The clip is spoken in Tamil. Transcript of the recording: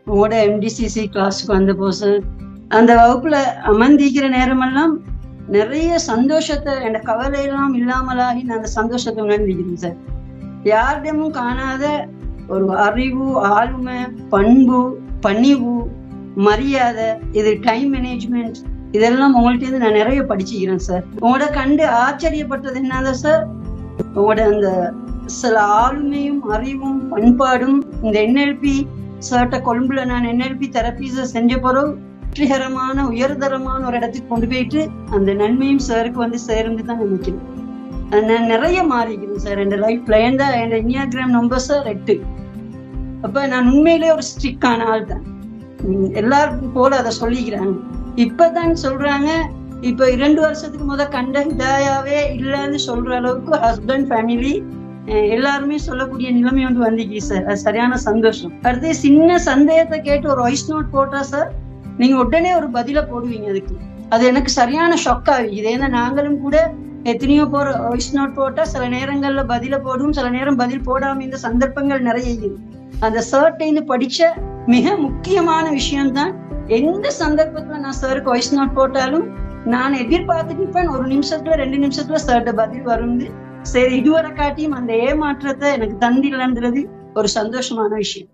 உங்களோட எம்டிசிசி கிளாஸுக்கு வந்தப்போ சார், அந்த வகுப்புல அமர்ந்திக்கிற நேரமெல்லாம் நிறைய சந்தோஷத்தை, என் கவலையெல்லாம் இல்லாமலாகி நான் அந்த சந்தோஷத்தை உணர்ந்திக்கிறேன் சார். யாரிடமும் காணாத ஒரு அறிவு, ஆளுமை, பண்பு, பணிவு, மரியாதை, இது டைம் மேனேஜ்மெண்ட், இதெல்லாம் உங்கள்ட்ட இருந்து நான் நிறைய படிச்சுக்கிறேன் சார். உங்களோட கண்டு ஆச்சரியப்பட்டது என்னதான் சார், உங்களோட அந்த சில ஆளுமையும் அறிவும் பண்பாடும் இந்த NLP சர்ட்ட கொழும்புல நான் NLP தெரப்பீஸ செஞ்ச பிறகு வெற்றிகரமான உயர்தரமான ஒரு இடத்துக்கு கொண்டு போயிட்டு அந்த நன்மையும் சாருக்கு வந்து சேர்ந்து தான் நினைக்கிறேன். நான் நிறைய மாறிக்கிறேன் சார் என் லைஃப்ல. ஏண்டா என் என்னியாகிராம் நம்பர் சார் 8. அப்ப நான் உண்மையிலே ஒரு ஸ்ட்ரிக்டான ஆள் தான். எல்லாருக்கும் போல அதை சொல்லிக்கிறாங்க. இப்பதான் சொல்றாங்க, இப்ப 2 வருஷத்துக்கு முத கண்ட ஹிதாயாவே இல்லைன்னு சொல்ற அளவுக்கு ஹஸ்பண்ட் ஃபேமிலி எல்லாருமே சொல்லக்கூடிய நிலைமை வந்து வந்துச்சு சார். அது சரியான சந்தோஷம். அடுத்து சின்ன சந்தேகத்தை கேட்டு ஒரு வாய்ஸ் நோட் போட்டா சார், நீங்க உடனே ஒரு பதில போடுவீங்க. அதுக்கு அது எனக்கு சரியான ஷாக் ஆகுது. ஏன்னா நாங்களும் கூட எத்தனையோ போற வாய்ஸ் நோட் போட்டா சில நேரங்கள்ல பதில போடுவோம், சில நேரம் பதில் போடாம இந்த சந்தர்ப்பங்கள் நிறைய இருக்குது. அந்த சர்ட்டை படிச்ச மிக முக்கியமான விஷயம்தான், எந்த சந்தர்ப்பத்துல நான் சாருக்கு வாய்ஸ் நோட் போட்டாலும் நான் எதிர்பார்த்துட்டு 1 நிமிஷத்துல 2 நிமிஷத்துல சர்ட்ட பதில் வரும். சரி, இதுவரை காட்டியும் அந்த ஏமாற்றத்தை எனக்கு தந்தில்லைன்றது ஒரு சந்தோஷமான விஷயம்.